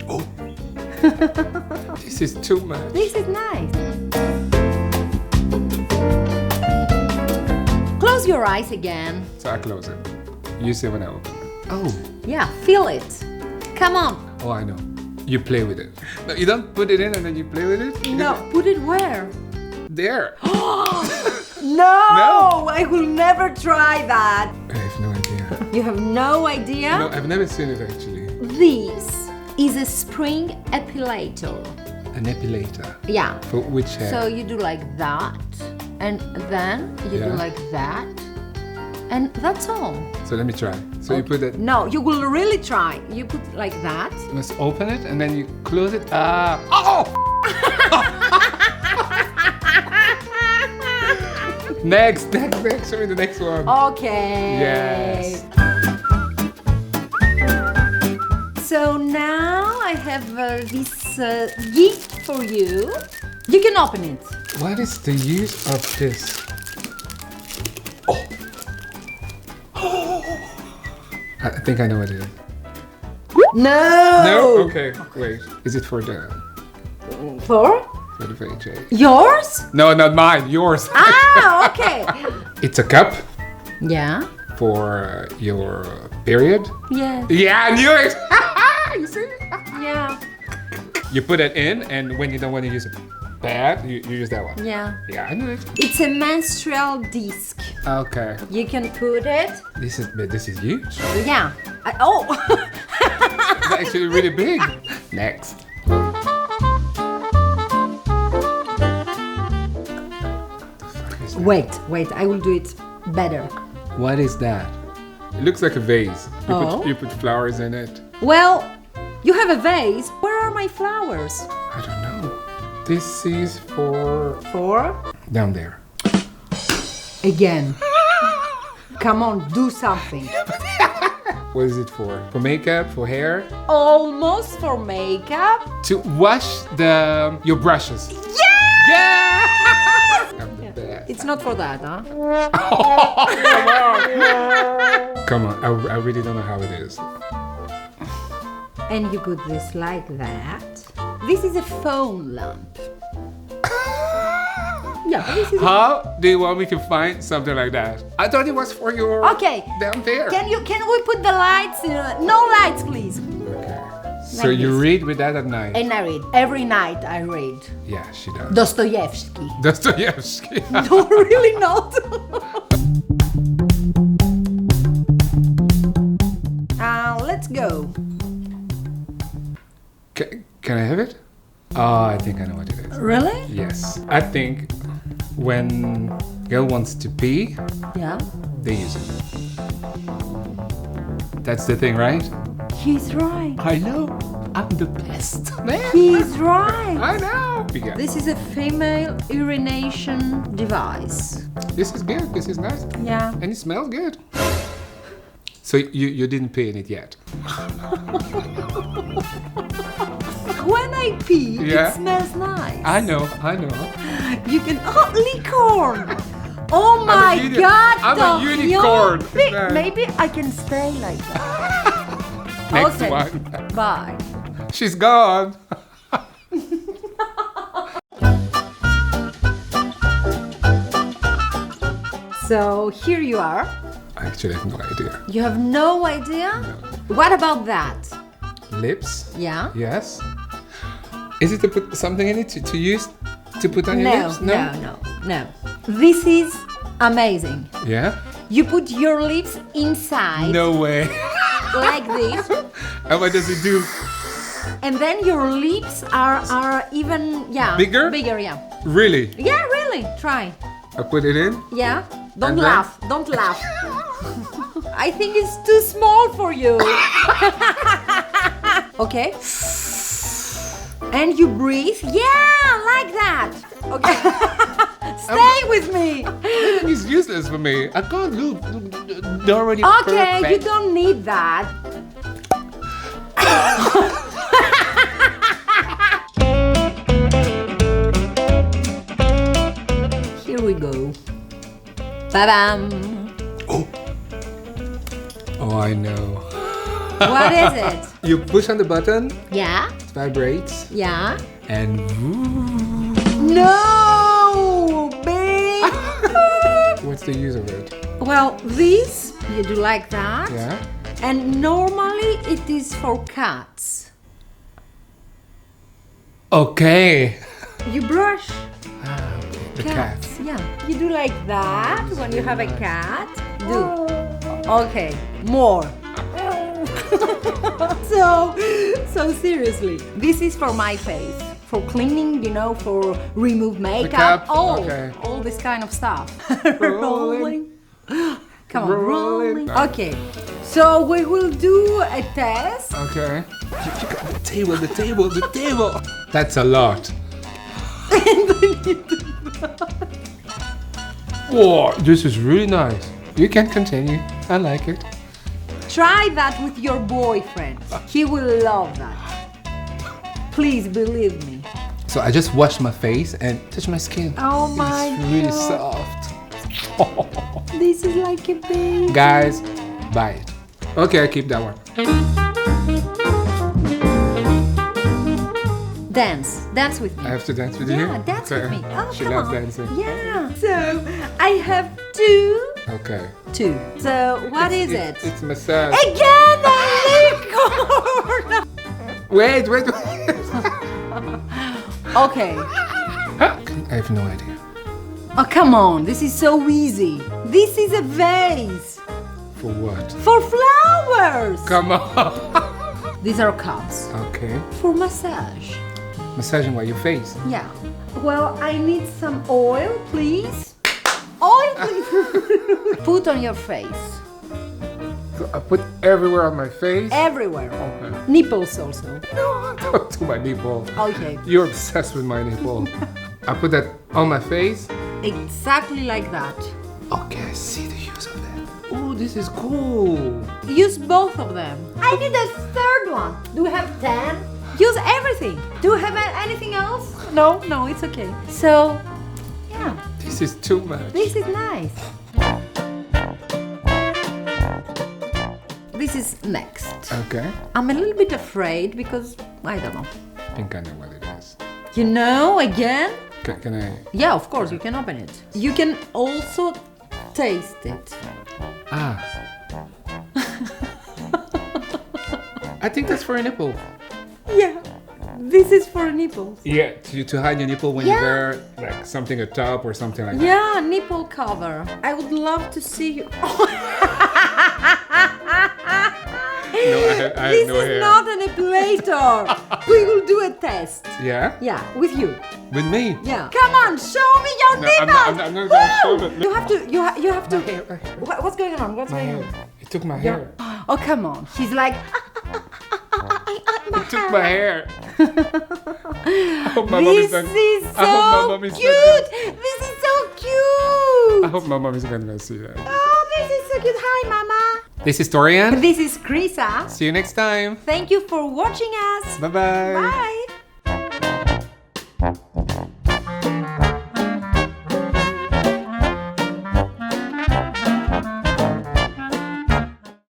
Oh, this is too much. This is nice. Close your eyes again. So I close it. You see when I open it. Oh. Yeah, feel it. Come on. Oh, I know. You play with it. No, you don't put it in and then you play with it? No, put it where? There. No, I will never try that. I have no idea. You have no idea? No, I've never seen it actually. This is a spring epilator. An epilator. Yeah. For which hair? So you do like that, and then you do like that, and that's all. So let me try. So you put it. No, you will really try. You put like that. You must open it and then you close it. Oh! Next. Show me the next one. Okay. Yes. So now I have this gift for you. You can open it. What is the use of this? Oh. I think I know what it is. No. No? Okay. Wait. Is it for the For VJ? yours? No, not mine. Yours. Ah, okay. It's a cup Yeah. for your period. Yeah. Yeah, I knew it. You see? Yeah. You put it in, and when you don't want to use a pad, you use that one. Yeah. Yeah, I knew it. It's a menstrual disc. Okay. You can put it. This is huge. Yeah. It's actually really big. Next. Wait. I will do it better. What is that? It looks like a vase. You Oh. put flowers in it. Well, you have a vase. Where are my flowers? I don't know. This is for For? down there. Again. Come on, do something. What is it for? For makeup? For hair? Almost for makeup. To wash your brushes. Yeah! Yeah! I'm the best. It's not for that, huh? Come on, I really don't know how it is. And you put this like that. This is a phone lamp. Yeah, this is. How do you want me to find something like that? I thought it was for your Okay. down there. Can we put the lights? No lights, please. Okay. So Like you this. read with that at night? And I read every night. I read Yeah, she does. Dostoevsky. Dostoevsky. No, really not. Let's go. Can I have it? Oh, I think I know what it is. Really? Yes. I think when girl wants to pee, Yeah. they use it. That's the thing, right? He's right. I know. I'm the best man. He's right. I know. Yeah. This is a female urination device. This is good. This is nice. Yeah. And it smells good. So you didn't pee in it yet? When I pee, Yeah. it smells nice. I know. You can. Oh, licorn! Oh my God! I'm a the unicorn. yummy- Yeah. Maybe I can stay like that. Next Okay. one. Bye. She's gone. So here you are. I actually have no idea. You have no idea? What about that? Lips? Yeah? Yes. Is it to put something in it to use to put on your lips? No. This is amazing. Yeah? You put your lips inside No way. like this, And what does it do? and then your lips are even Bigger? Bigger, yeah. Really? Yeah, really. Try. I put it in? Yeah. Don't And then? laugh. Don't laugh. I think it's too small for you. Okay. And you breathe. Yeah, like that. Okay. Stay with me. It's useless for me. I can't look. They're already Okay, you perfect. don't need that. Here we go. Ba-bam. Oh, I know. What is it? You push on the button, Yeah? it vibrates, Yeah? and No! Babe! what's the use of it? Well, this, you do like that. Yeah. And normally it is for cats. Okay. You brush Ah, okay. The cat. cats. Yeah. You do like that when you have a cat. Do. Okay. More. So seriously, this is for my face. For cleaning, for remove makeup. Makeup, okay. All this kind of stuff. Rolling. Come on, Rolling. rolling. Okay. So we will do a test. Okay. You got the table. That's a lot. Whoa, this is really nice. You can continue. I like it. Try that with your boyfriend. He will love that. Please believe me. So I just washed my face and touched my skin. Oh my It's really God. soft. This is like a baby. Guys, buy it. Okay, I keep that one. Dance with me. I have to dance with you? Yeah, dance with me. Oh, She come loves on. dancing. Yeah. So I have two. Okay. So what is it? It's massage. Again, a licorn. Wait. Okay. I have no idea. Oh, come on. This is so easy. This is a vase For what? for flowers. Come on. These are cups Okay. for massage. Massaging what? Your face? Yeah. Well, I need some oil, please. Oil, please. Put on your face. So I put everywhere on my face? Everywhere. Okay. Nipples also. No, don't do my nipple. Okay. You're obsessed with my nipple. I put that on my face. Exactly like that. Okay, I see the use of that. Oh, this is cool. Use both of them. I need a third one. Do we have 10? Use everything. Do we have anything else? No, it's okay. So, yeah, This is too much. this is nice. This is next. Okay. I'm a little bit afraid because I don't know. I think I know what it is. You know, again? Can I? Yeah, of course, you can open it. You can also taste it. Ah. I think that's for a nipple. Yeah, this is for nipples. Yeah, to hide your nipple when you wear like something a top or something like that. Yeah, nipple cover. I would love to see you. No, I have This no is hair. not an epilator. We will do a test. Yeah? Yeah, with you. With me? Yeah. Come on, show me your No, nipples. I'm not gonna show Woo! them. You have to. You have to. My hair, my hair. What's going on? What's My going hair. on? It took my hair. Oh, come on. She's like. It took my hair. I hope my mom This is not. is I hope my so mom is not cute. This is so I cute. hope my mom is gonna see that. Oh, this is so cute. Hi, Mama. This is Torian. This is Krisa. See you next time. Thank you for watching us. Bye-bye. Bye.